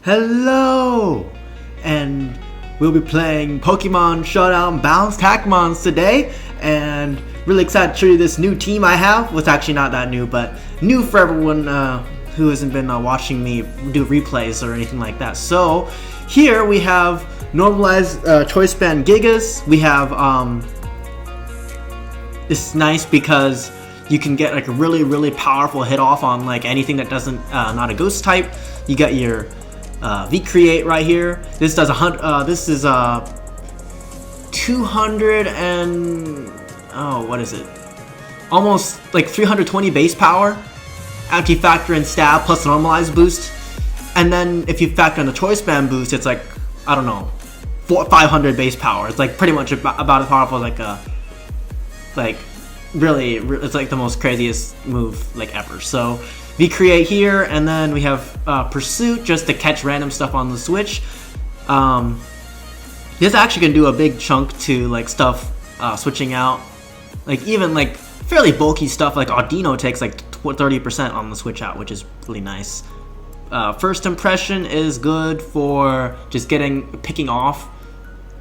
Hello! And we'll be playing Pokemon Showdown Balanced Hackmons today, and really excited to show you this new team I have. Well, it's actually not that new, but new for everyone who hasn't been watching me do replays or anything like that. So, here we have normalized Choice Band Gigas. We have, it's nice because you can get like a really powerful hit off on like anything that doesn't, not a ghost type. You got your V-Create right here. This does this is 200 and what is it? Almost like 320 base power after you factor in stab plus normalized boost. And then if you factor in the Choice Band boost, it's like, I don't know, 500 base power. It's like pretty much about as powerful as like really, it's like the most craziest move like ever. So V-Create here, and then we have Pursuit just to catch random stuff on the Switch. This actually can do a big chunk to like stuff switching out. Like even like fairly bulky stuff like Audino takes like 30% on the switch out, which is really nice. First Impression is good for just picking off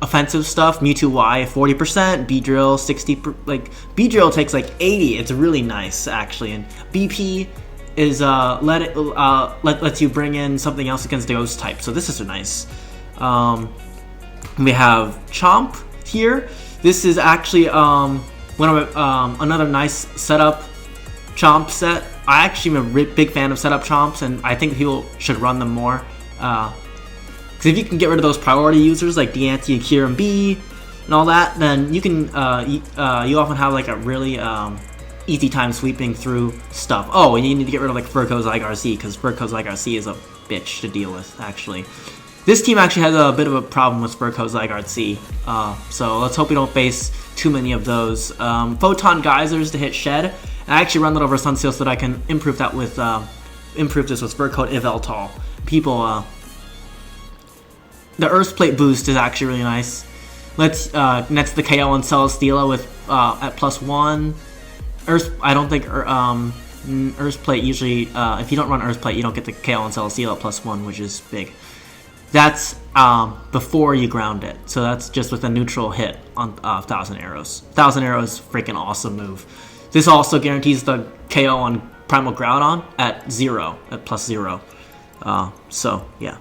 offensive stuff. Mewtwo Y 40%, Beedrill 60. Like Beedrill takes like 80. It's really nice actually, and BP is lets you bring in something else against the ghost type. So this is nice. We have Chomp here. This is actually another nice setup Chomp set. I actually am a big fan of setup Chomps, and I think people should run them more. Because if you can get rid of those priority users like Deanty, Kyurem B, and all that, then you can you often have like a really easy time sweeping through stuff. Oh, and you need to get rid of like Furco Zygarde C, because Furco Zygarde C is a bitch to deal with, actually. This team actually has a bit of a problem with Furco Zygarde C, so let's hope we don't face too many of those. Photon Geysers to hit Shed, and I actually run that over Sunseal so that I can improve that with improve this with Fur Coat Yveltal. People, the Earth Plate boost is actually really nice. Let's next the KO on Celesteela with at +1. I don't think Earth Plate usually, if you don't run Earth Plate, you don't get the KO on Celesteela at +1, which is big. That's before you ground it, so that's just with a neutral hit on 1,000 Arrows. 1,000 Arrows, freaking awesome move. This also guarantees the KO on Primal Groudon at +0. So yeah.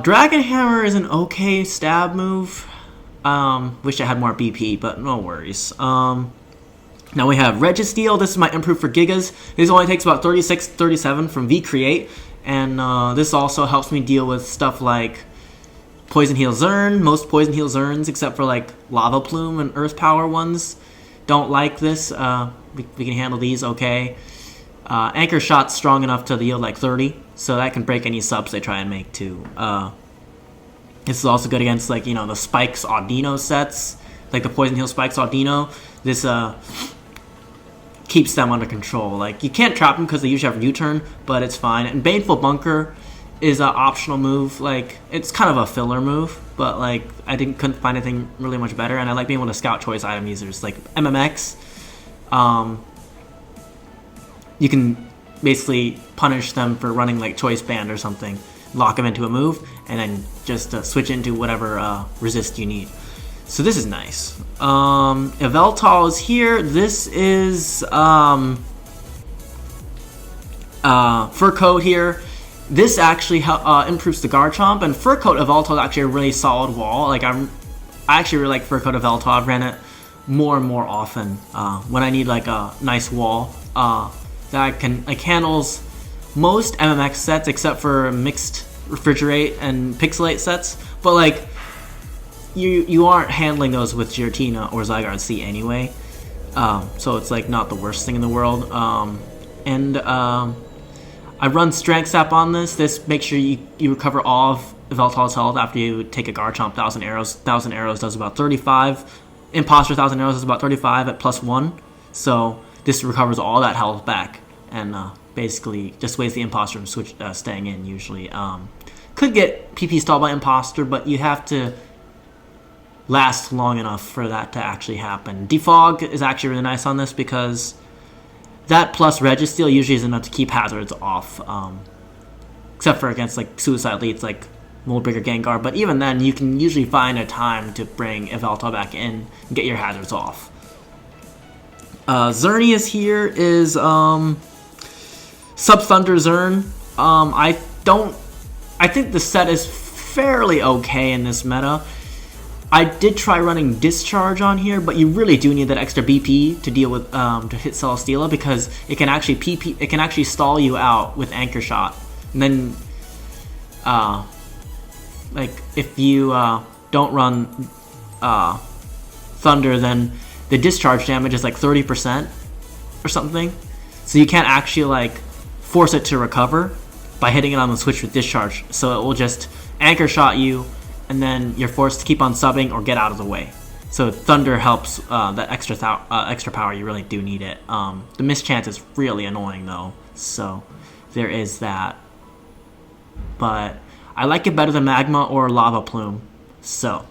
Dragon Hammer is an okay stab move. Wish I had more BP, but no worries. Now we have Registeel. This is my improve for Gigas. This only takes about 36-37 from V-Create, and this also helps me deal with stuff like Poison Heal Zern. Most Poison Heal Zerns, except for like Lava Plume and Earth Power ones, don't like this. We can handle these okay. Anchor Shot's strong enough to yield like 30, so that can break any subs they try and make too. This is also good against like, you know, the Spikes Audino sets, like the Poison Heal Spikes Audino. This keeps them under control. Like you can't trap them because they usually have U-turn, but it's fine. And Baneful Bunker is an optional move. Like it's kind of a filler move, but like couldn't find anything really much better. And I like being able to scout choice item users like MMX. You can basically punish them for running like Choice Band or something, lock them into a move, and then just switch into whatever resist you need. So this is nice. Yveltal is here. This is Fur Coat here. This actually improves the Garchomp, and Fur Coat Yveltal is actually a really solid wall. Like I actually really like Fur Coat Yveltal. I've ran it more and more often when I need like a nice wall that handles most MMX sets except for mixed refrigerate and pixelate sets. But like you aren't handling those with Giratina or Zygarde C anyway, so it's like not the worst thing in the world. I run Strength Sap on this. This makes sure you recover all of Yveltal's health after you take a Garchomp. 1,000 Arrows. 1,000 Arrows does about 35. Imposter 1,000 Arrows is about 35 at +1. So this recovers all that health back, and basically just waits the Imposter from staying in usually. Could get PP stalled by Imposter, but you have to last long enough for that to actually happen. Defog is actually really nice on this because that plus Registeel usually is enough to keep hazards off. except for against like Suicide Leads like Moldbreaker Gengar. But even then, you can usually find a time to bring Yveltal back in and get your hazards off. Xerneas here is Sub Thunder Zern. I think the set is fairly okay in this meta. I did try running Discharge on here, but you really do need that extra BP to deal with to hit Celesteela, because it can actually stall you out with Anchor Shot, and then like if you don't run Thunder, then the discharge damage is like 30% or something, so you can't actually like force it to recover by hitting it on the switch with discharge. So it will just Anchor Shot you, and then you're forced to keep on subbing or get out of the way. So Thunder helps that extra power. You really do need it. The mischance is really annoying though, so there is that. But I like it better than Magma or Lava Plume. So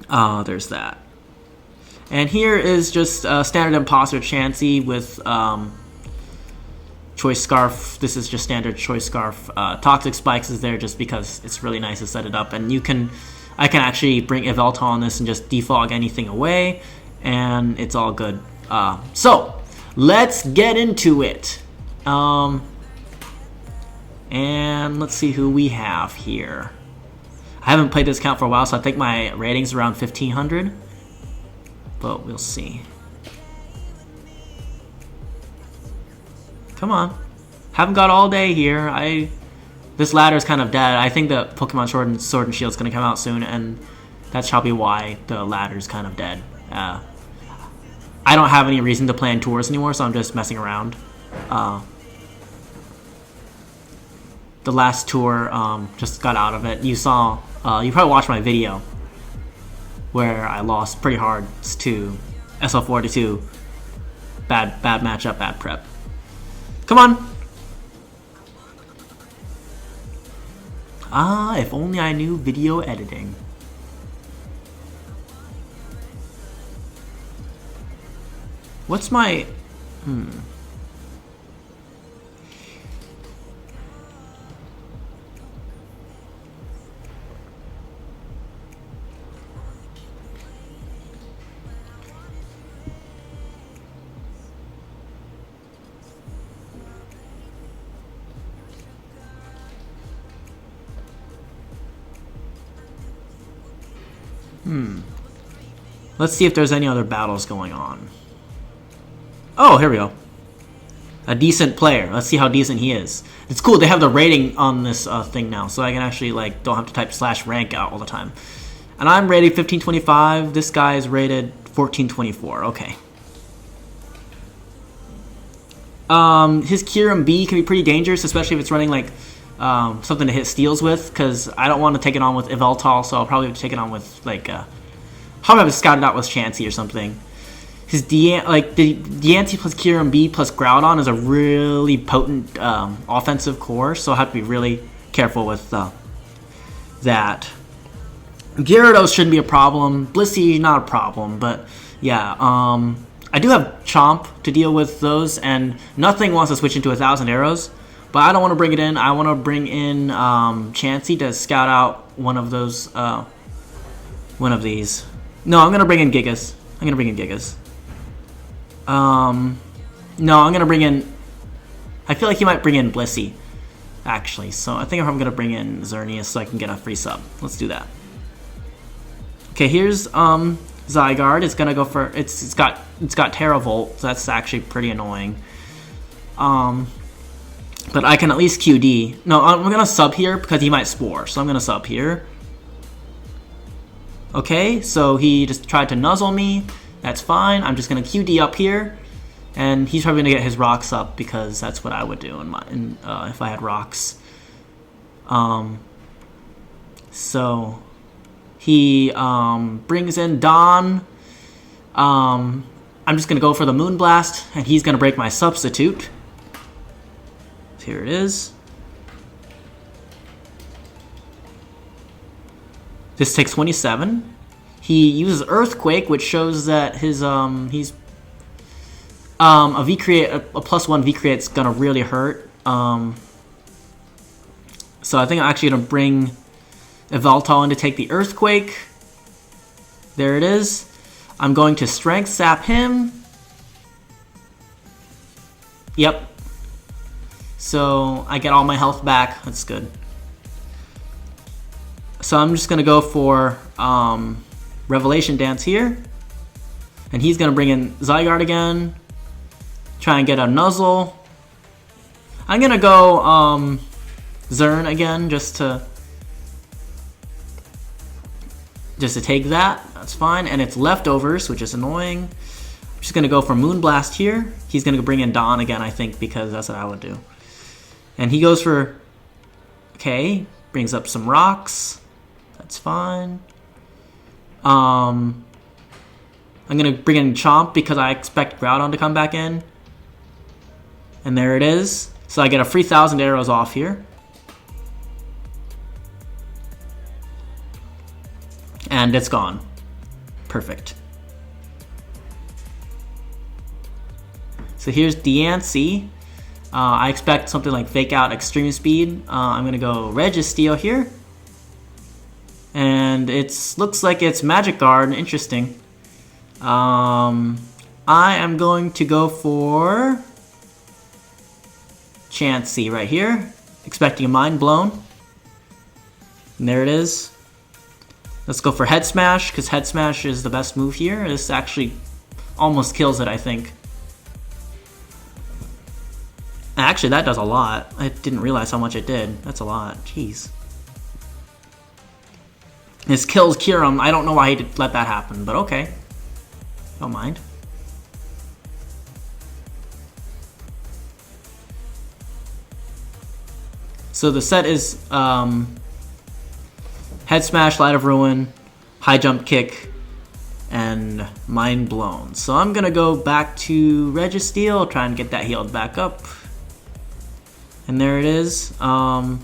there's that. And here is just standard Imposter Chansey with Choice Scarf. This is just standard Choice Scarf. Toxic Spikes is there just because it's really nice to set it up. And I can actually bring Yveltal on this and just defog anything away, and it's all good. So let's get into it. And let's see who we have here. I haven't played this account for a while, so I think my rating's around 1500. But we'll see. Come on. Haven't got all day here. This ladder's kind of dead. I think the Pokemon Sword and Shield is going to come out soon, and that's probably why the ladder's kind of dead. I don't have any reason to plan tours anymore, so I'm just messing around. The last tour just got out of it. You saw, you probably watched my video where I lost pretty hard to SL42. Bad matchup, bad prep. Come on. If only I knew video editing. What's my... Let's see if there's any other battles going on. Oh, here we go. A decent player. Let's see how decent he is. It's cool. They have the rating on this thing now, so I can actually like don't have to type /rank out all the time. And I'm rated 1525. This guy is rated 1424. Okay. His Kyurem B can be pretty dangerous, especially if it's running like something to hit steals with, because I don't want to take it on with Yveltal, so I'll probably have to take it on with like probably have to scout it out with Chansey or something. His the Diancie plus Kyurem B plus Groudon is a really potent offensive core, so I have to be really careful with that. Gyarados shouldn't be a problem. Blissey, not a problem, but yeah. I do have Chomp to deal with those, and nothing wants to switch into 1,000 Arrows, but I don't want to bring it in. I want to bring in Chansey to scout out one of those, one of these. No, I'm going to bring in Gigas. No, I'm going to bring in... I feel like he might bring in Blissey, actually. So I think I'm going to bring in Xerneas so I can get a free sub. Let's do that. Okay, here's Zygarde. It's going to go for... It's got Terravolt, so that's actually pretty annoying. But I can at least QD. No, I'm going to sub here because he might Spore. So I'm going to sub here. Okay, so he just tried to nuzzle me. That's fine. I'm just going to QD up here. And he's probably going to get his rocks up because that's what I would do if I had rocks. So he brings in Dawn. I'm just going to go for the Moonblast, and he's going to break my substitute. Here it is. This takes 27. He uses Earthquake, which shows that his he's a V-Create, a +1 V-Create's gonna really hurt. So I think I'm actually going to bring Yveltal in to take the Earthquake. There it is. I'm going to Strength Sap him. Yep. So I get all my health back. That's good. So I'm just going to go for Revelation Dance here. And he's going to bring in Zygarde again. Try and get a Nuzzle. I'm going to go Zern again just to take that. That's fine. And it's leftovers, which is annoying. I'm just going to go for Moonblast here. He's going to bring in Dawn again, I think, because that's what I would do. And he goes for... Okay. Brings up some rocks. That's fine. I'm going to bring in Chomp because I expect Groudon to come back in. And there it is. So I get a free 1,000 arrows off here. And it's gone. Perfect. So here's Diancie. I expect something like Fake Out Extreme Speed. I'm going to go Registeel here. And it looks like it's Magic Guard. Interesting. I am going to go for Chansey right here. Expecting a Mind Blown. And there it is. Let's go for Head Smash, because Head Smash is the best move here. This actually almost kills it, I think. Actually, that does a lot. I didn't realize how much it did. That's a lot. Jeez. This kills Kyurem. I don't know why he did let that happen, but okay. Don't mind. So the set is Head Smash, Light of Ruin, High Jump Kick, and Mind Blown. So I'm going to go back to Registeel, try and get that healed back up. And there it is. I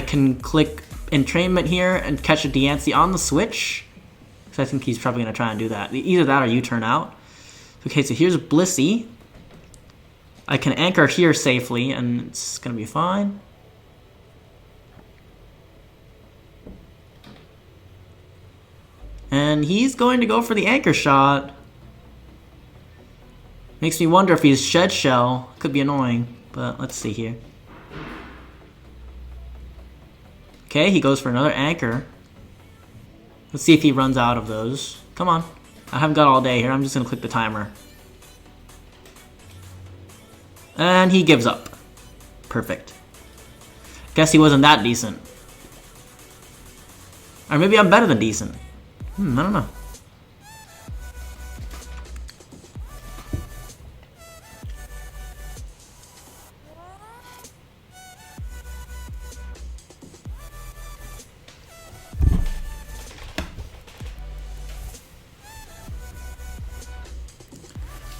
can click Entrainment here and catch a Diancie on the switch. So I think he's probably going to try and do that. Either that or U-turn out. Okay, so here's Blissey. I can anchor here safely, and it's going to be fine. And he's going to go for the Anchor Shot. Makes me wonder if he's Shed Shell. Could be annoying, but let's see here. Okay, he goes for another Anchor. Let's see if he runs out of those. Come on. I haven't got all day here. I'm just going to click the timer. And he gives up. Perfect. Guess he wasn't that decent. Or maybe I'm better than decent. I don't know.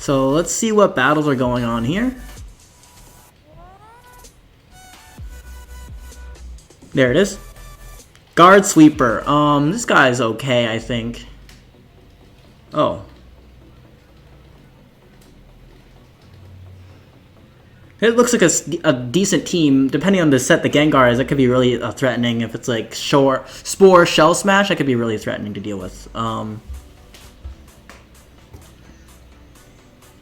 So let's see what battles are going on here. There it is. Guard Sweeper. This guy's okay, I think. Oh. It looks like a decent team. Depending on the set the Gengar is, it could be really threatening. If it's like Spore, Shell Smash, that could be really threatening to deal with.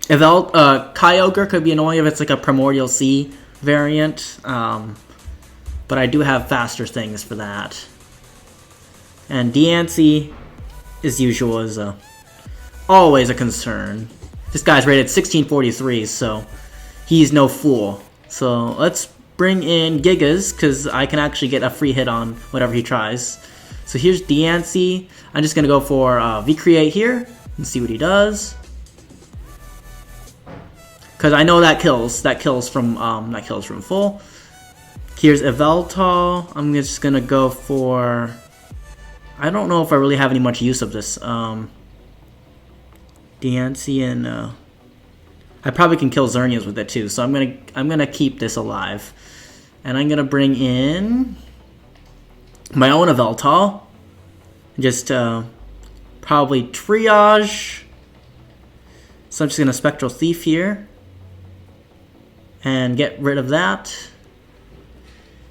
Kyogre could be annoying if it's like a Primordial Sea variant. But I do have faster things for that. And Diancie, as usual, is always a concern. This guy's rated 1643, so he's no fool. So let's bring in Gigas, because I can actually get a free hit on whatever he tries. So here's Diancie. I'm just going to go for V-Create here and see what he does. Because I know that kills. That kills from full. Here's Yveltal. I'm just going to go for... I don't know if I really have any much use of this. Diancie and I probably can kill Xerneas with it too. So I'm gonna keep this alive, and I'm gonna bring in my own Yveltal. Just probably triage. So I'm just gonna Spectral Thief here and get rid of that.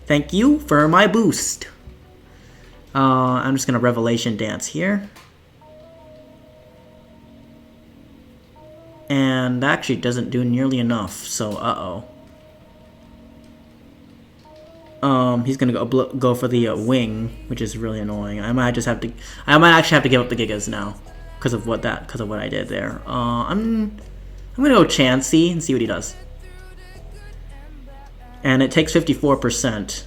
Thank you for my boost. I'm just gonna Revelation Dance here. And actually doesn't do nearly enough, so he's gonna go for the wing, which is really annoying. I might actually have to give up the Gigas now, because of what I did there. I'm gonna go Chansey and see what he does. And it takes 54%.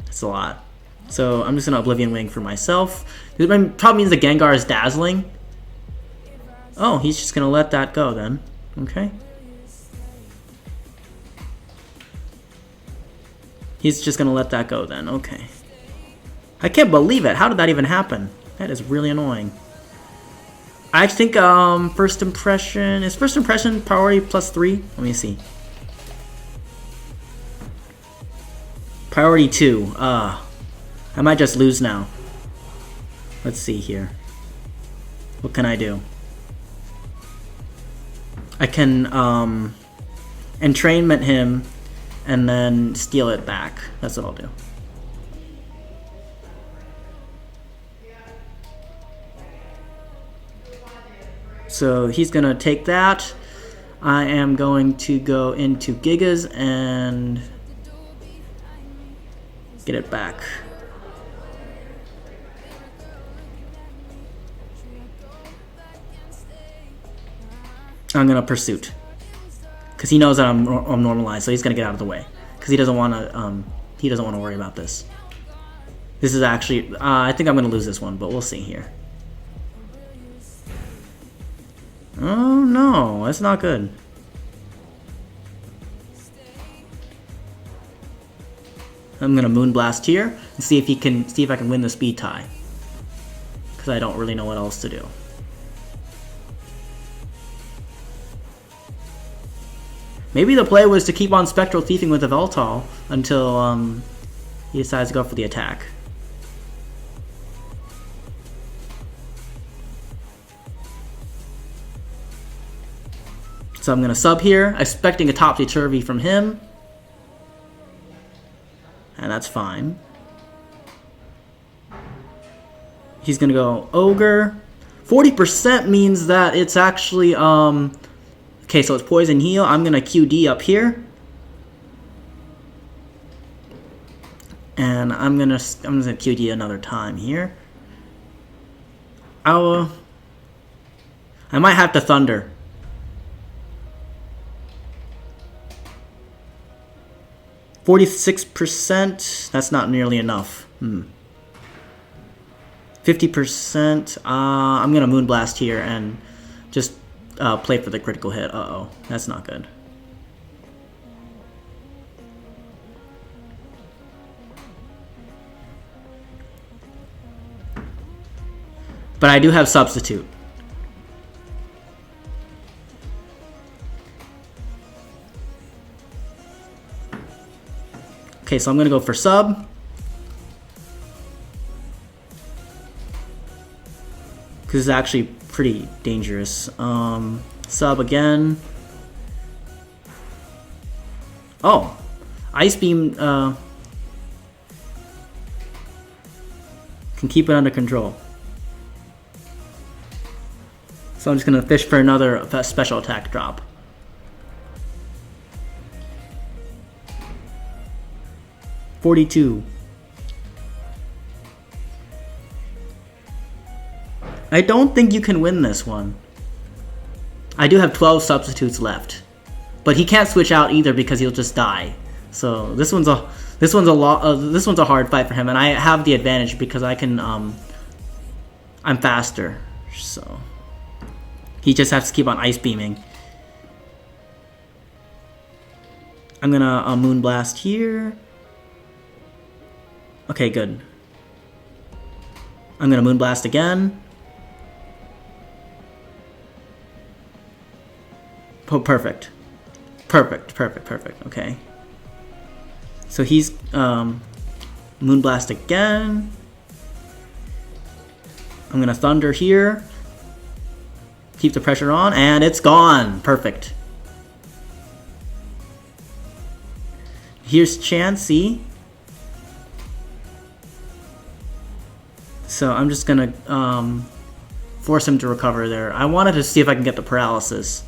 That's a lot. So I'm just gonna Oblivion Wing for myself. This probably means the Gengar is dazzling. Oh, he's just gonna let that go then. Okay. He's just gonna let that go then. Okay. I can't believe it. How did that even happen? That is really annoying. I think first impression is priority +3. Let me see. Priority 2. I might just lose now. Let's see here. What can I do? I can entrainment him and then steal it back. That's what I'll do. So he's gonna take that. I am going to go into Gigas and get it back. I'm gonna Pursuit, because he knows that I'm normalized, so he's gonna get out of the way, because he doesn't want to worry about this. This is actually I think I'm gonna lose this one, but we'll see here. Oh no, that's not good. I'm gonna Moonblast here and see if I can win the speed tie, because I don't really know what else to do. Maybe the play was to keep on Spectral Thieving with the Veltal until he decides to go for the attack. So I'm going to sub here, expecting a Topsy-Turvy from him. And that's fine. He's going to go Ogre. 40% means that it's actually... Okay, so it's Poison Heal. I'm going to QD up here. And I'm gonna QD another time here. I might have to Thunder. %. That's not nearly enough. 50%. I'm gonna Moonblast here and just play for the critical hit. Uh-oh, that's not good. But I do have Substitute. Okay, so I'm gonna go for sub. Because it's actually pretty dangerous. Sub again. Oh, Ice Beam can keep it under control. So I'm just gonna fish for another special attack drop. $42. I don't think you can win this one. I do have 12 substitutes left, but he can't switch out either because he'll just die. So this one's a hard fight for him, and I have the advantage because I can I'm faster. So he just has to keep on Ice Beaming. I'm gonna Moonblast here. Okay, good. I'm gonna Moonblast again. Oh, perfect. Perfect. Okay. So he's Moonblast again. I'm gonna Thunder here. Keep the pressure on, and it's gone. Perfect. Here's Chansey. So I'm just gonna force him to recover there. I wanted to see if I can get the paralysis.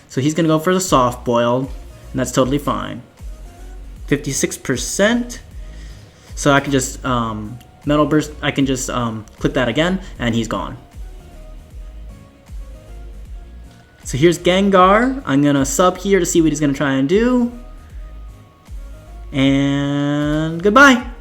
So he's gonna go for the soft boiled, and that's totally fine. 56%. So I can just metal burst. I can just click that again, and he's gone. So here's Gengar. I'm gonna sub here to see what he's gonna try and do. And goodbye.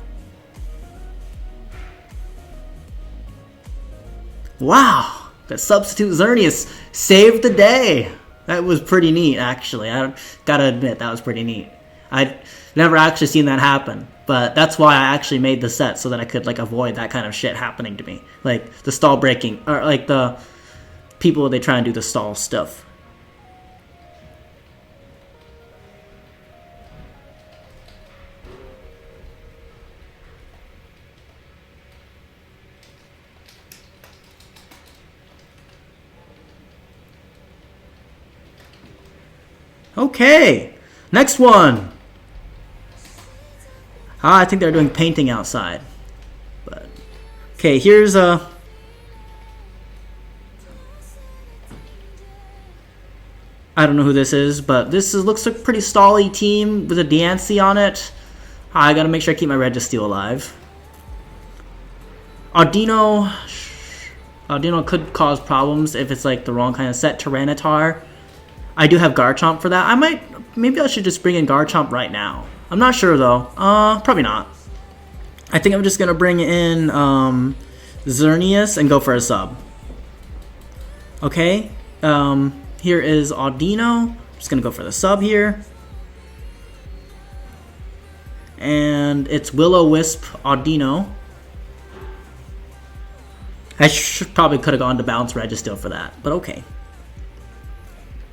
Wow, that substitute Xerneas saved the day. That was pretty neat, actually. I gotta admit, that was pretty neat. I'd never actually seen that happen, but that's why I actually made the set, so that I could like avoid that kind of shit happening to me, like the stall breaking, or like the people they try and do the stall stuff. Okay, next one. I think they're doing painting outside. But okay, here's a. I don't know who this is, but looks like a pretty stally team with a Diancie on it. I gotta make sure I keep my Registeel alive. Audino could cause problems if it's like the wrong kind of set. Tyranitar. I do have Garchomp for that. Maybe I should just bring in Garchomp right now. I'm not sure though. Probably not. I think I'm just gonna bring in Xerneas and go for a sub. Okay. Here is Audino. I'm just gonna go for the sub here. And it's Will-O-Wisp Audino. I probably could have gone to Bounce Registeel for that, but okay.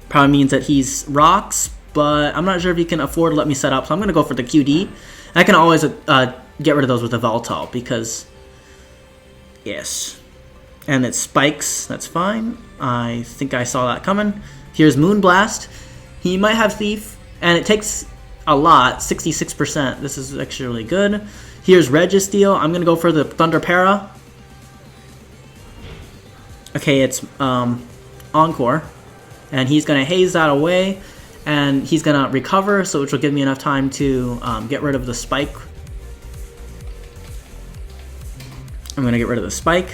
Probably means that he's rocks, but I'm not sure if he can afford to let me set up, so I'm going to go for the QD. I can always get rid of those with a Yveltal, because, yes. And it spikes, that's fine. I think I saw that coming. Here's Moonblast. He might have Thief, and it takes a lot, 66%. This is actually really good. Here's Registeel. I'm going to go for the Thunderpara. Okay, it's Encore. And he's going to haze that away, and he's going to recover, so which will give me enough time to get rid of the spike. I'm going to get rid of the spike.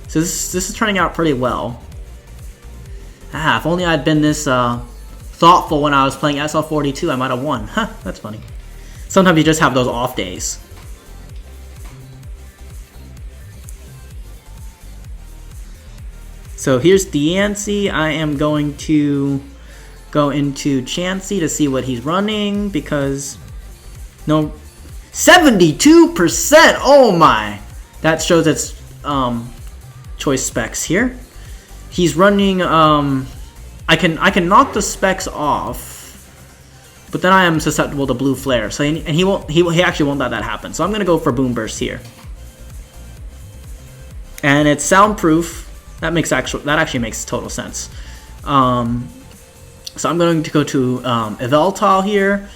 So this is turning out pretty well. If only I'd been this thoughtful when I was playing SL42, I might have won. Huh, that's funny. Sometimes you just have those off days. So here's Diancie. I am going to go into Chansey to see what he's running, because no, 72%. Oh my, that shows its choice specs here. He's running. I can knock the specs off, but then I am susceptible to Blue Flare. So he actually won't let that happen. So I'm gonna go for Boom Burst here, and it's soundproof. That actually makes total sense. So I'm going to go to Yveltal here,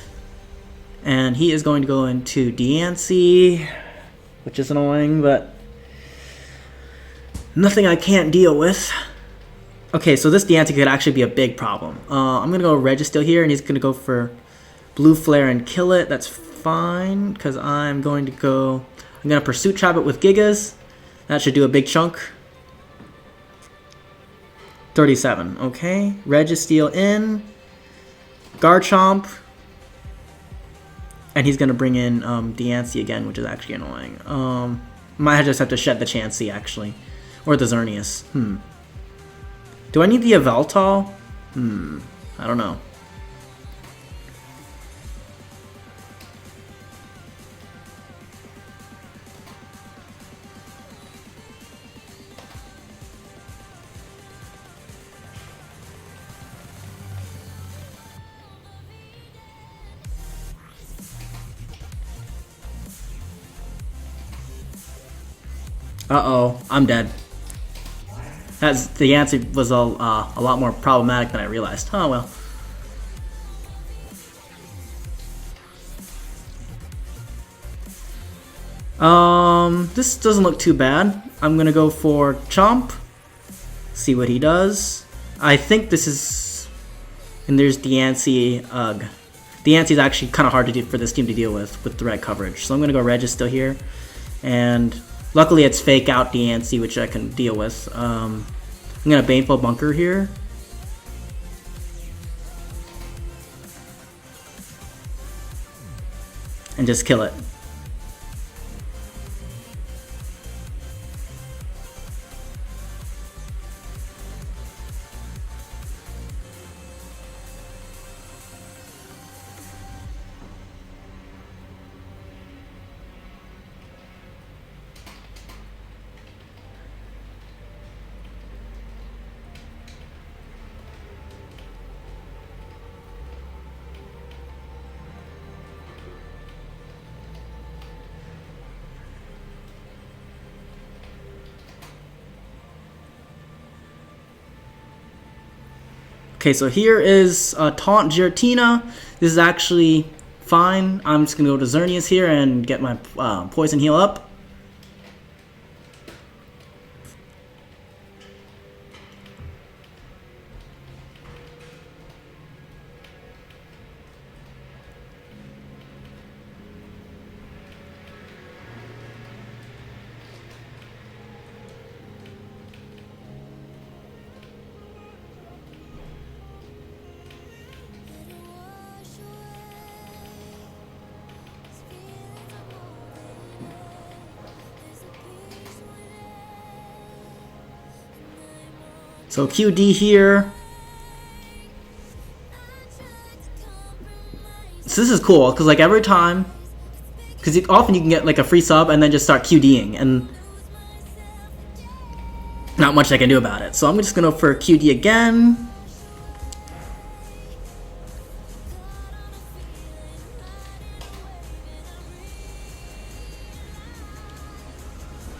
and he is going to go into Diancie, which is annoying, but nothing I can't deal with. Okay, so this Diancie could actually be a big problem. I'm going to go Registeel here, and he's going to go for Blue Flare and kill it. That's fine, because I'm going to Pursuit Trap it with Gigas. That should do a big chunk. 37. Okay. Registeel in. Garchomp. And he's going to bring in Diancie again, which is actually annoying. Might just have to shed the Chansey, actually. Or the Xerneas. Do I need the Yveltal? I don't know. Uh-oh, I'm dead. The answer was a lot more problematic than I realized. Oh well. This doesn't look too bad. I'm gonna go for Chomp. See what he does. I think this is... And there's Diancie. Ugh. Diancie is actually kind of hard to do for this team to deal with the red coverage. So I'm gonna go Register here. And luckily it's fake out Diancie, which I can deal with. I'm gonna Baneful Bunker here. And just kill it. Okay, so here is Taunt Giratina. This is actually fine. I'm just going to go to Xerneas here and get my Poison Heal up. So QD here. So this is cool, because like every time, because often you can get like a free sub and then just start QDing, and not much I can do about it. So I'm just gonna go for QD again.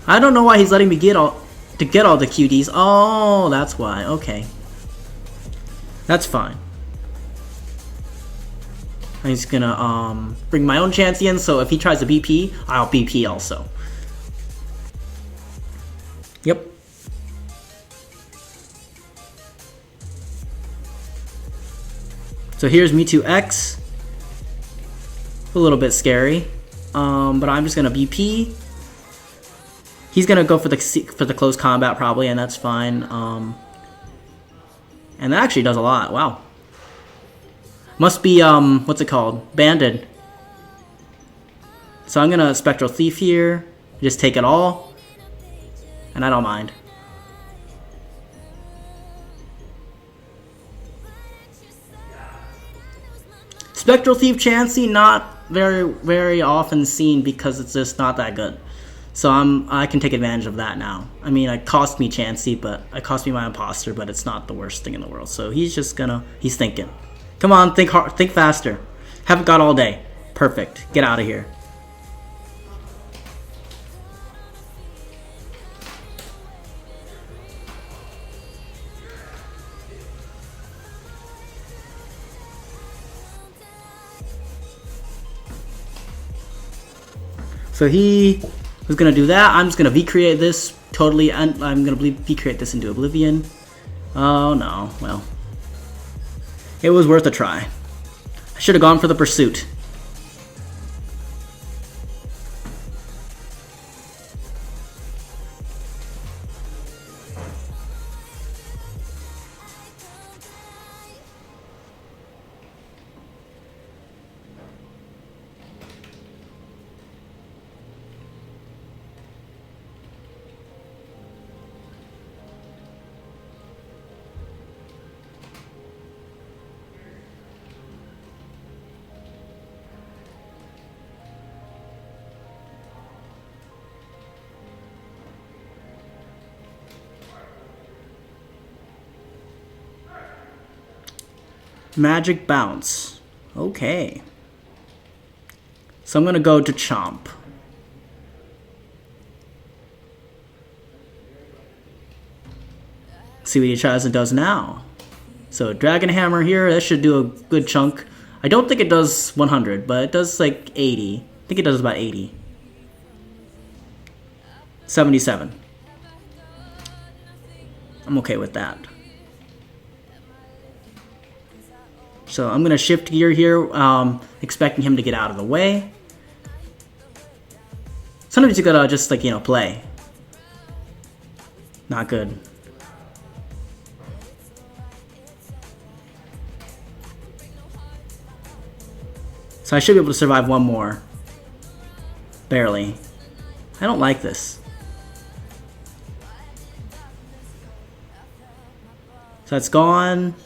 I don't know why he's letting me get all the QDs. Oh, that's why. Okay. That's fine. I'm just gonna bring my own Chansey in, so if he tries to BP, I'll BP also. Yep. So here's Mewtwo X. A little bit scary. But I'm just gonna BP. He's gonna go for the close combat probably, and that's fine. And that actually does a lot. Wow. Must be what's it called? Banded. So I'm gonna Spectral Thief here. Just take it all, and I don't mind. Spectral Thief Chansey, not very often seen because it's just not that good. So I can take advantage of that now. I mean, it cost me Chansey, but it cost me my Imposter, but it's not the worst thing in the world. So he's just gonna, he's thinking. Come on, think hard, think faster. Haven't got all day. Perfect. Get out of here. So he was gonna do that. I'm just gonna V-create this totally, and I'm gonna V-create this into Oblivion. Oh no, well. It was worth a try. I should have gone for the Pursuit. Magic Bounce. Okay. So I'm gonna go to Chomp. See what he tries and does now. So Dragon Hammer here, that should do a good chunk. I don't think it does 100, but it does like 80. I think it does about 80. 77. I'm okay with that. So I'm going to shift gear here, expecting him to get out of the way. Sometimes you gotta just, like, you know, play. Not good. So I should be able to survive one more. Barely. I don't like this. So it's gone.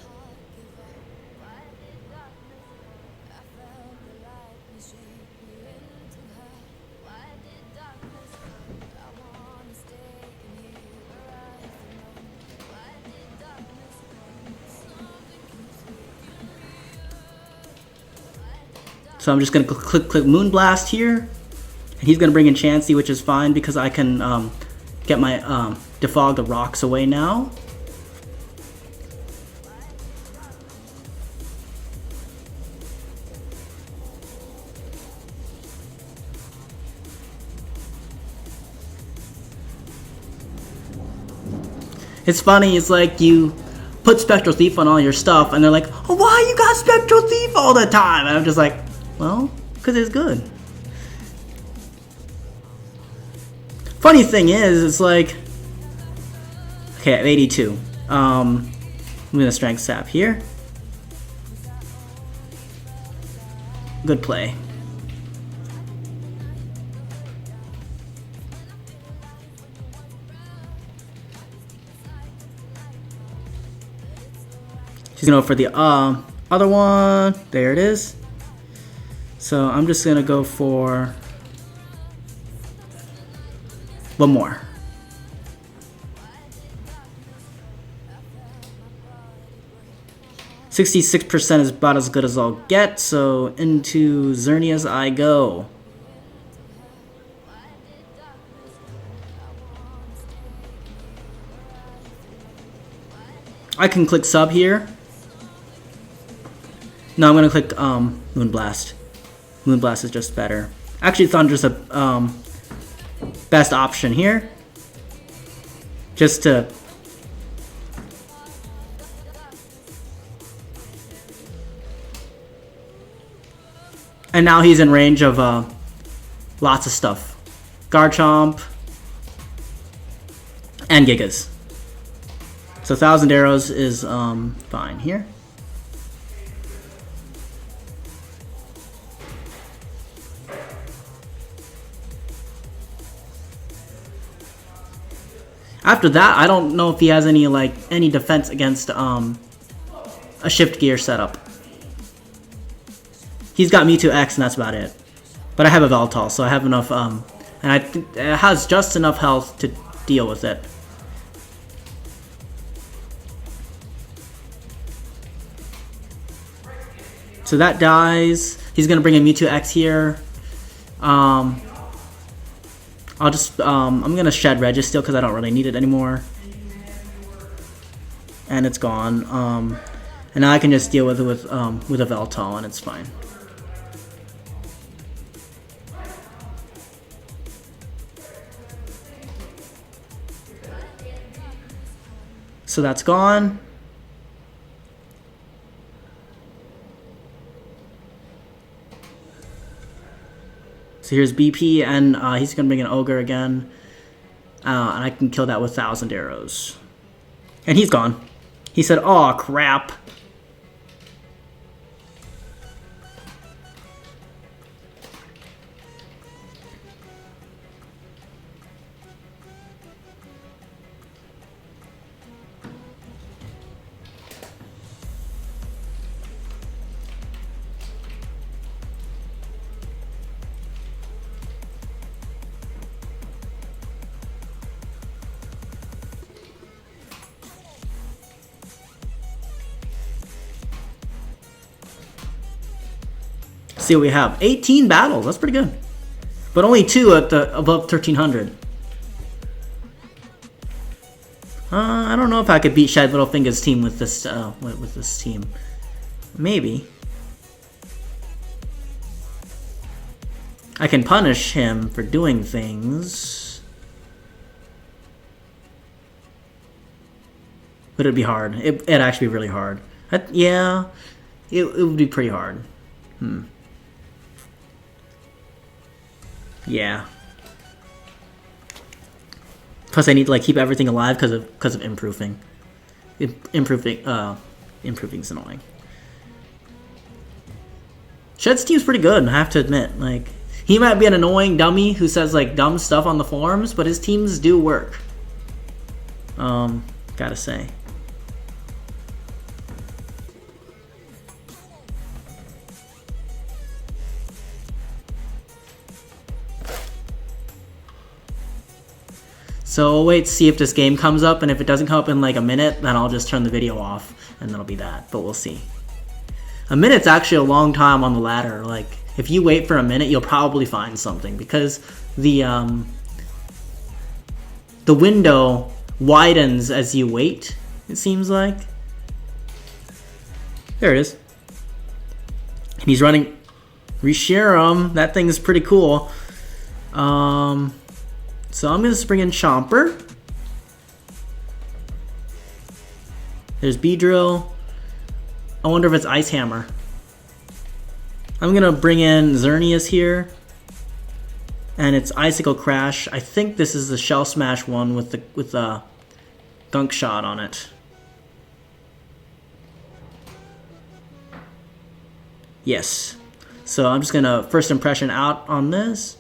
So I'm just going to click Moonblast here. And he's going to bring in Chansey, which is fine because I can get my defog the rocks away now. It's funny, it's like you put Spectral Thief on all your stuff and they're like, oh, why you got Spectral Thief all the time? And I'm just like, well, because it's good. Funny thing is, it's like, okay, I have 82. I'm gonna Strength Sap here. Good play. She's gonna go for the other one. There it is. So I'm just gonna go for one more. %66% is about as good as I'll get, so into Xerneas I go. I can click sub here. No, I'm gonna click Moonblast. Moonblast is just better. Actually, Thunder's a best option here. Just to and now he's in range of lots of stuff. Garchomp and Gigas. So 1,000 arrows is fine here. After that, I don't know if he has any defense against a shift gear setup. He's got Mewtwo X and that's about it. But I have a Veltal, so I have enough and it has just enough health to deal with it. So that dies. He's gonna bring in Mewtwo X here. I'll just I'm gonna shed Registeel because I don't really need it anymore. And it's gone. And now I can just deal with it with a Veltal and it's fine. So that's gone. So here's BP, and he's going to bring an Ogre again. And I can kill that with 1,000 arrows. And he's gone. He said, "Aw, crap." See what we have. 18 battles. That's pretty good. But only 2 at the above 1,300. I don't know if I could beat Shed Littlefinger's team with this team. Maybe. I can punish him for doing things. But it'd be hard. It'd actually be really hard. Yeah, it would be pretty hard. Yeah. Plus, I need to like keep everything alive because of improving. Improving's annoying. Shed's team's pretty good, I have to admit. Like, he might be an annoying dummy who says like dumb stuff on the forums, but his teams do work. Gotta say. So we'll wait to see if this game comes up, and if it doesn't come up in like a minute, then I'll just turn the video off, and that'll be that. But we'll see. A minute's actually a long time on the ladder. Like, if you wait for a minute, you'll probably find something, because the window widens as you wait, it seems like. There it is. And he's running Reshiram. That thing is pretty cool. So I'm going to bring in Chomper. There's Beedrill. I wonder if it's Ice Hammer. I'm going to bring in Xerneas here. And it's Icicle Crash. I think this is the Shell Smash one with the Gunk Shot on it. Yes. So I'm just going to first impression out on this.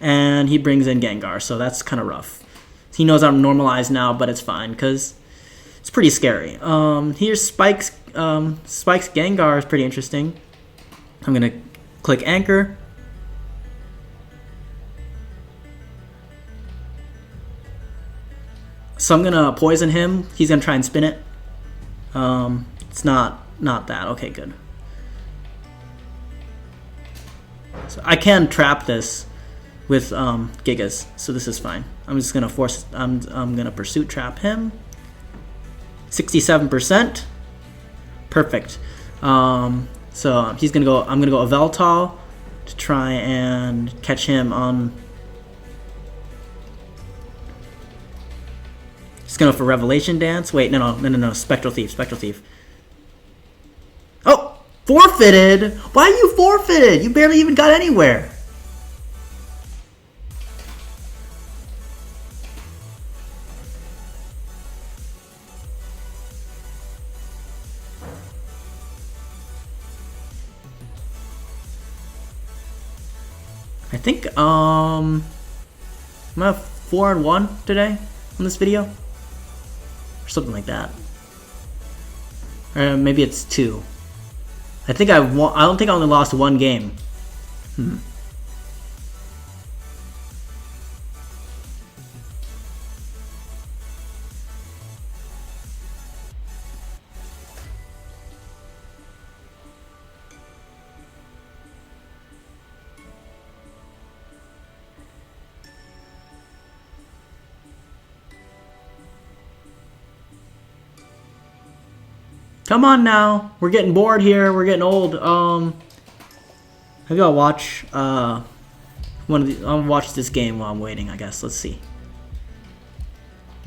And he brings in Gengar, so that's kind of rough. He knows I'm normalized now, but it's fine, because it's pretty scary. Here's Spike's Gengar is pretty interesting. I'm going to click Anchor. So I'm going to poison him. He's going to try and spin it. It's not that. Okay, good. So I can trap this with Gigas, so this is fine. I'm just gonna I'm gonna Pursuit Trap him. 67%. Perfect. So he's gonna go. I'm gonna go Yveltal to try and catch him on. Just gonna go for Revelation Dance. Wait, no. Spectral Thief. Oh, forfeited. Why you forfeited? You barely even got anywhere. I think I'm at 4-1 today on this video, or something like that. Or maybe it's 2. I think I don't think I only lost 1 game. Come on now, we're getting bored here. We're getting old. Maybe I'll watch I'll watch this game while I'm waiting. I guess. Let's see.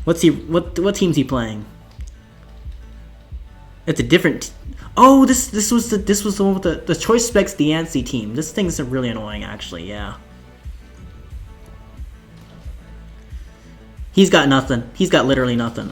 What team's he playing? It's a different. Oh, this was the one with the Choice Specs Diancie team. This thing's really annoying, actually. Yeah. He's got nothing. He's got literally nothing.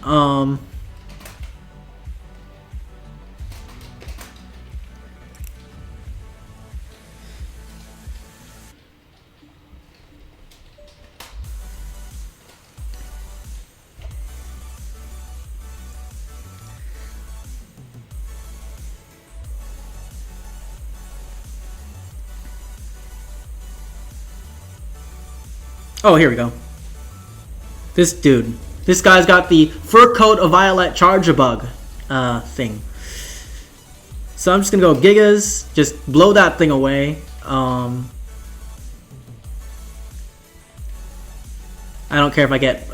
Oh, here we go. This guy's got the Fur Coat of Violet Charjabug thing. So I'm just gonna go Gigas, just blow that thing away. I don't care if I get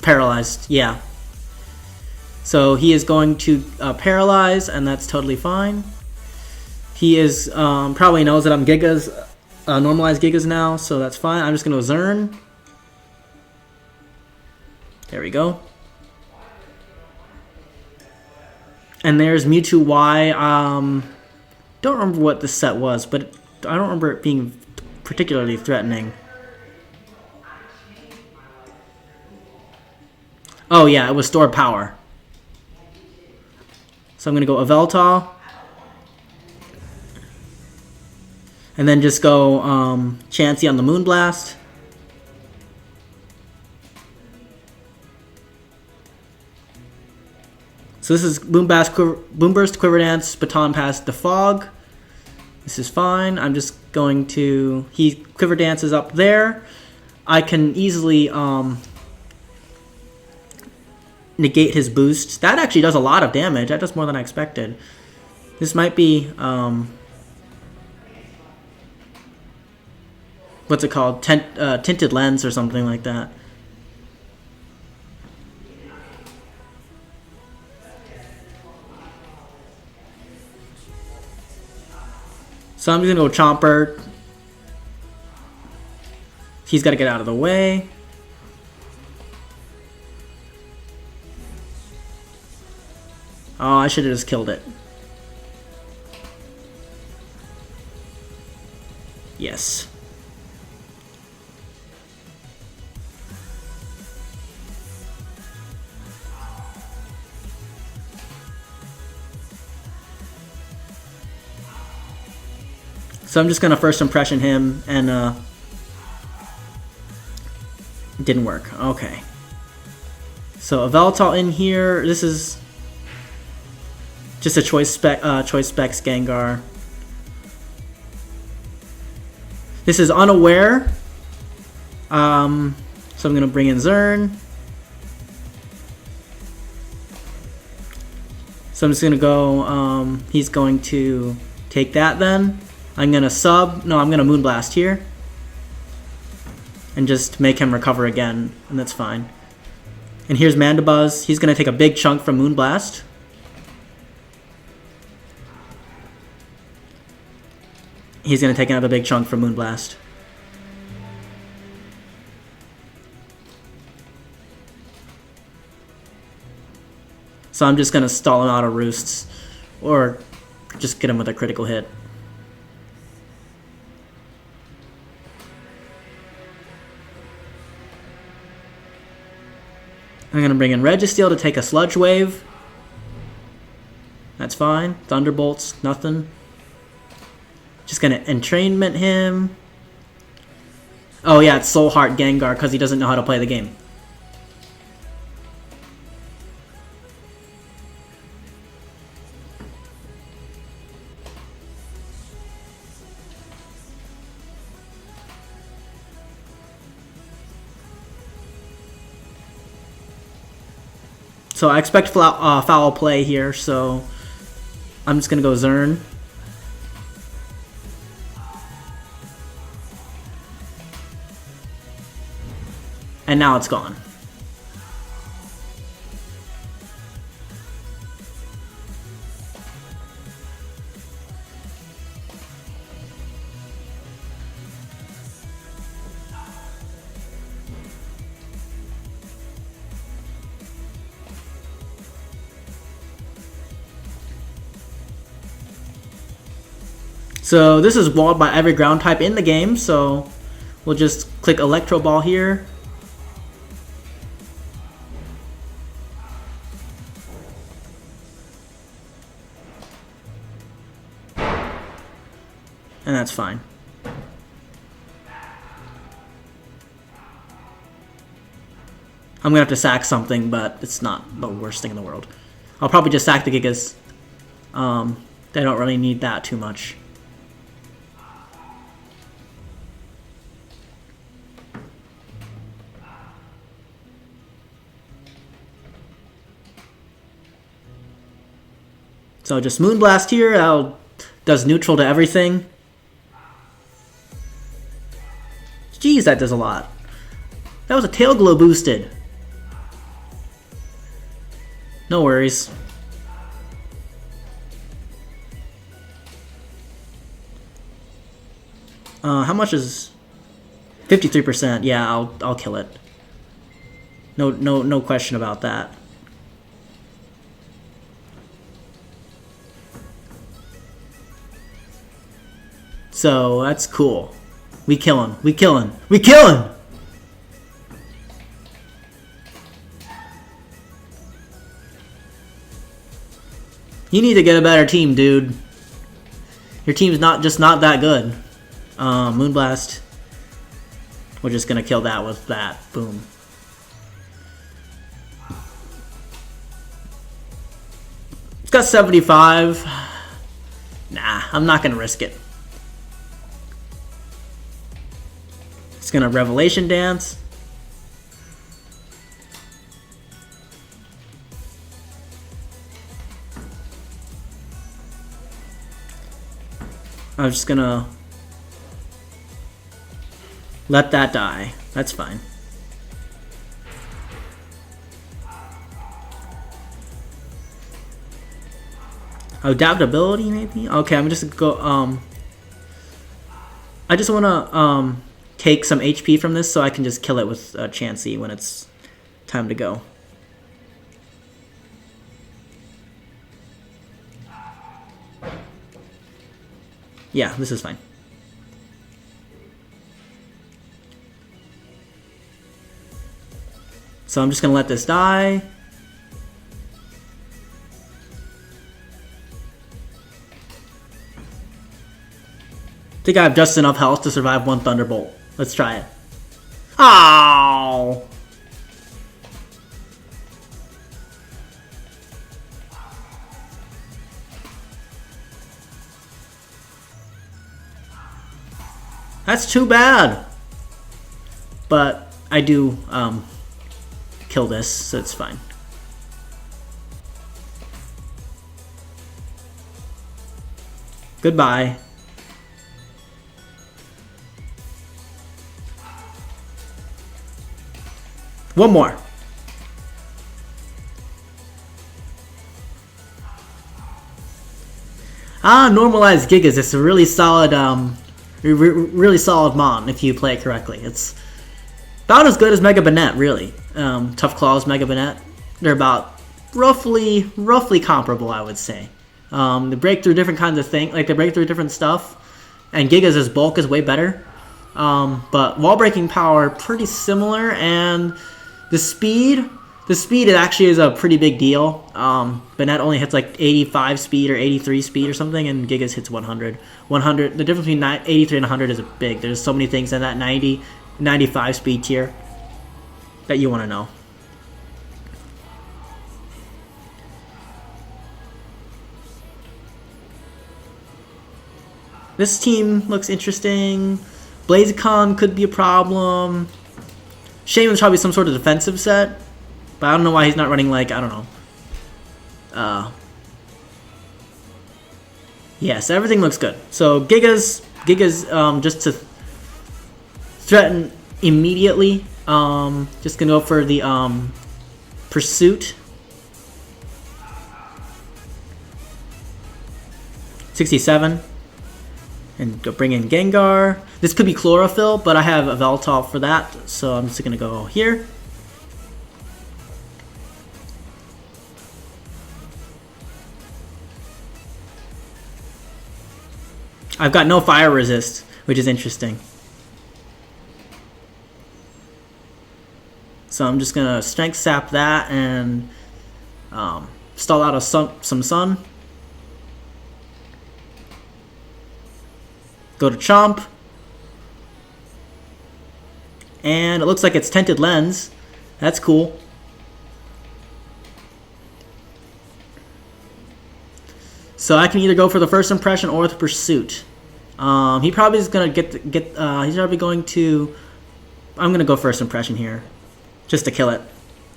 paralyzed. Yeah. So he is going to paralyze, and that's totally fine. He is probably knows that I'm Gigas. normalized Gigas now, so that's fine. I'm just going to Zern. There we go. And there's Mewtwo Y. Don't remember what this set was, but I don't remember it being particularly threatening. Oh yeah, it was stored power. So I'm going to go Yveltal. And then just go Chansey on the Moonblast. So this is Boomburst, Quiver Dance, Baton Pass, Defog. This is fine. I'm just going to... Quiver Dance is up there. I can easily negate his boost. That actually does a lot of damage. That does more than I expected. This might be... what's it called? Tinted Lens or something like that. So I'm just going to go Chomper. He's got to get out of the way. Oh, I should have just killed it. Yes. So I'm just going to first impression him, and it didn't work. Okay. So Yveltal in here. This is just a Choice Specs Gengar. This is Unaware. So I'm going to bring in Zern. So I'm just going to go, he's going to take that then. I'm going to I'm going to Moonblast here. And just make him recover again, and that's fine. And here's Mandibuzz. He's going to take a big chunk from Moonblast. He's going to take another big chunk from Moonblast. So I'm just going to stall him out of Roosts. Or just get him with a critical hit. I'm going to bring in Registeel to take a Sludge Wave. That's fine. Thunderbolts, nothing. Just going to Entrainment him. Oh yeah, it's Soul Heart Gengar because he doesn't know how to play the game. So I expect foul play here, so I'm just going to go Zern. And now it's gone. So this is walled by every ground type in the game, so we'll just click Electro Ball here. And that's fine. I'm gonna have to sack something, but it's not the worst thing in the world. I'll probably just sack the Gigas. They don't really need that too much. So just Moonblast here, does neutral to everything. Jeez, that does a lot. That was a Tail Glow boosted. No worries. How much is 53%? Yeah, I'll kill it. No question about that. So that's cool. We killin'. We killin'. We killin'. You need to get a better team, dude. Your team's not that good. Moonblast. We're just gonna kill that with that. Boom. It's got 75. Nah, I'm not gonna risk it. It's gonna Revelation Dance. I'm just gonna let that die. That's fine. Adaptability, maybe? Okay, I'm just gonna go, I just wanna, take some HP from this so I can just kill it with Chansey when it's time to go. Yeah, this is fine. So I'm just gonna let this die. I think I have just enough health to survive one Thunderbolt. Let's try it. Oh! That's too bad. But I do kill this, so it's fine. Goodbye. One more. Normalized Gigas. It's a really solid, really solid mon if you play it correctly. It's about as good as Mega Banette, really. Tough Claws, Mega Banette. They're about roughly comparable, I would say. They break through different kinds of things, like they break through different stuff. And Gigas' bulk is way better. But wall breaking power, pretty similar, and the speed it actually is a pretty big deal. Banette only hits like 85 speed or 83 speed or something, and Gigas hits 100. 100. The difference between 83 and 100 is big. There's so many things in that 90, 95 speed tier that you want to know. This team looks interesting. Blaziken could be a problem. Shaman's probably some sort of defensive set, but I don't know why he's not running, like, I don't know. Yes, everything looks good. So Gigas, just to threaten immediately. Just gonna go for the Pursuit. 67. And go bring in Gengar. This could be Chlorophyll, but I have a Veltal for that, so I'm just gonna go here. I've got no fire resist, which is interesting. So I'm just gonna Strength Sap that and stall out some Sun. Go to Chomp. And it looks like it's Tinted Lens. That's cool. So I can either go for the First Impression or the Pursuit. He probably is gonna he's probably going to. I'm gonna go First Impression here, just to kill it,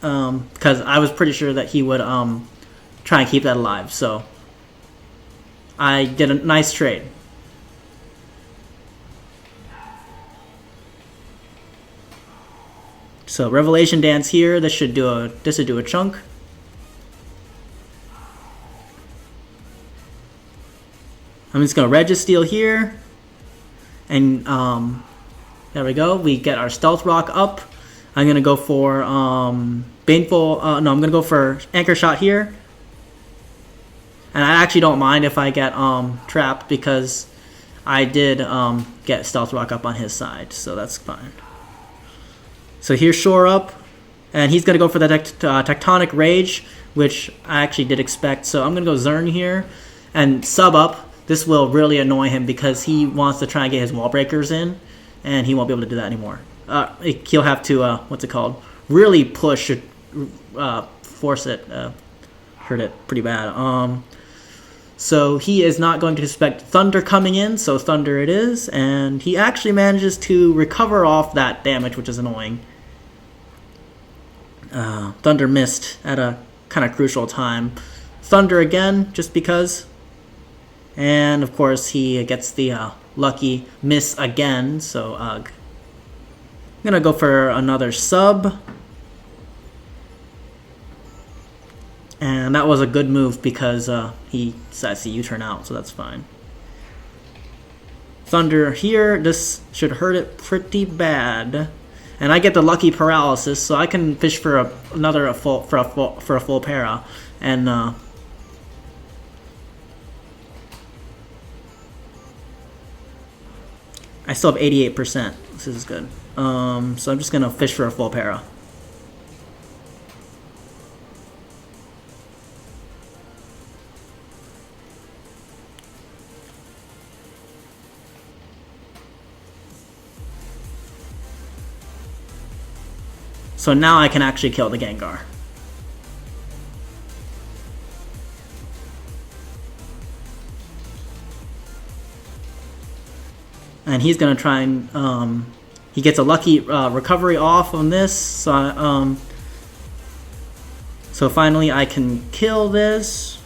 because I was pretty sure that he would try and keep that alive. So I did a nice trade. So Revelation Dance here. This should do a chunk. I'm just gonna Registeel here, And there we go. We get our Stealth Rock up. I'm going to go for Baneful. No, I'm going to go for Anchor Shot here. And I actually don't mind if I get trapped because I did get Stealth Rock up on his side. So that's fine. So here's Shore Up. And he's going to go for the Tectonic Rage, which I actually did expect. So I'm going to go Zern here. And Sub Up. This will really annoy him because he wants to try and get his Wall Breakers in. And he won't be able to do that anymore. He'll have to, what's it called? Really push it, force it, hurt it pretty bad. So he is not going to expect Thunder coming in, so Thunder it is. And he actually manages to recover off that damage, which is annoying. Thunder missed at a kind of crucial time. Thunder again, just because. And, of course, he gets the lucky miss again, so I'm going to go for another Sub. And that was a good move because he decides to U-turn out, so that's fine. Thunder here, this should hurt it pretty bad. And I get the lucky paralysis, so I can fish for a full para. And I still have 88%. This is good. So I'm just going to fish for a full para. So now I can actually kill the Gengar. And he's going to try and... he gets a lucky recovery off on this. So finally I can kill this.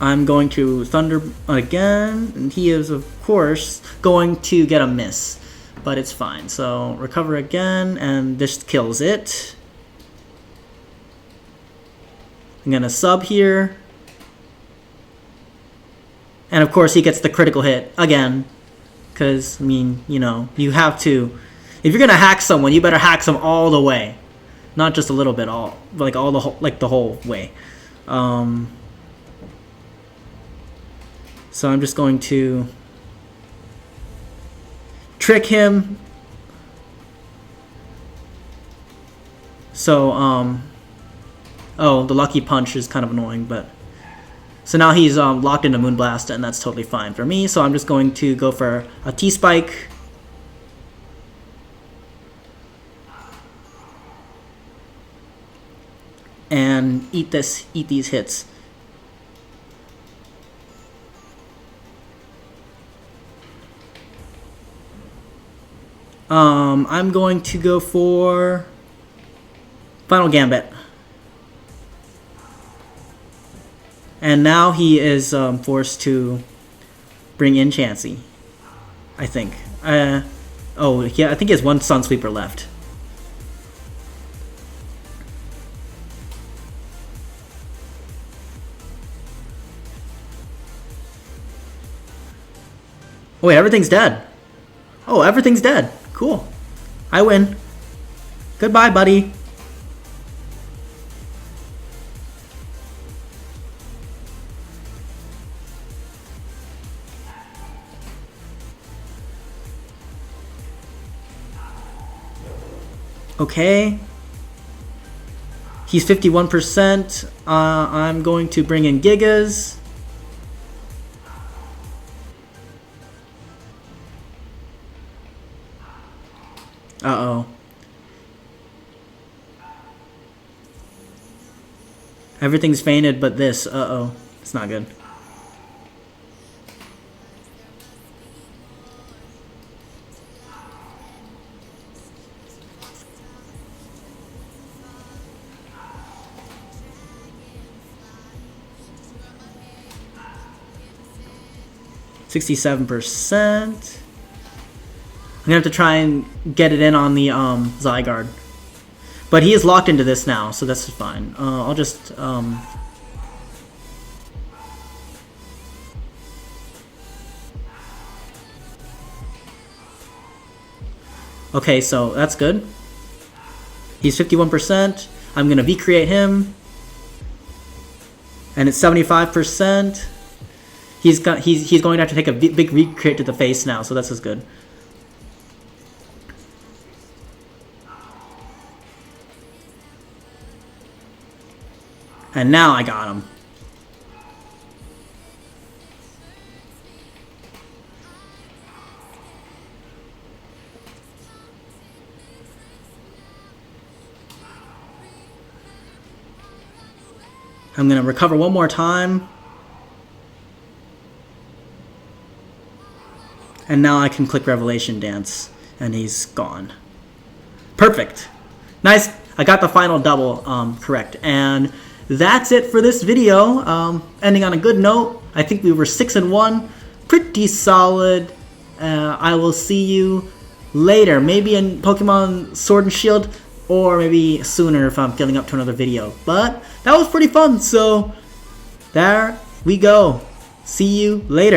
I'm going to Thunder again. And he is, of course, going to get a miss. But it's fine. So recover again. And this kills it. I'm going to sub here. And of course he gets the critical hit again. Because, I mean, you know, you have to... If you're going to hack someone, you better hack them all the way. Not just a little bit, the whole way. So I'm just going to trick him. So, oh, the lucky punch is kind of annoying, but... So now he's locked into Moonblast, and that's totally fine for me. So I'm just going to go for a T-Spike. And eat these hits. I'm going to go for Final Gambit. And now he is forced to bring in Chansey, I think. Oh, yeah, I think he has one Sun Sweeper left. Oh, wait, everything's dead. Oh, everything's dead. Cool. I win. Goodbye, buddy. Okay. He's 51%. I'm going to bring in Gigas. Uh-oh. Everything's fainted but this. Uh-oh. It's not good. %. I'm gonna have to try and get it in on the Zygarde. But he is locked into this now, so that's fine. I'll just Okay, so that's good. He's 51%. I'm gonna V-create him. And it's 75%. He's going to have to take a big V-create to the face now, so this is good. And now I got him. I'm going to recover one more time. And now I can click Revelation Dance. And he's gone. Perfect. Nice. I got the final double correct. And that's it for this video. Ending on a good note. I think we were 6-1. Pretty solid. I will see you later. Maybe in Pokemon Sword and Shield. Or maybe sooner if I'm feeling up to another video. But that was pretty fun. So there we go. See you later.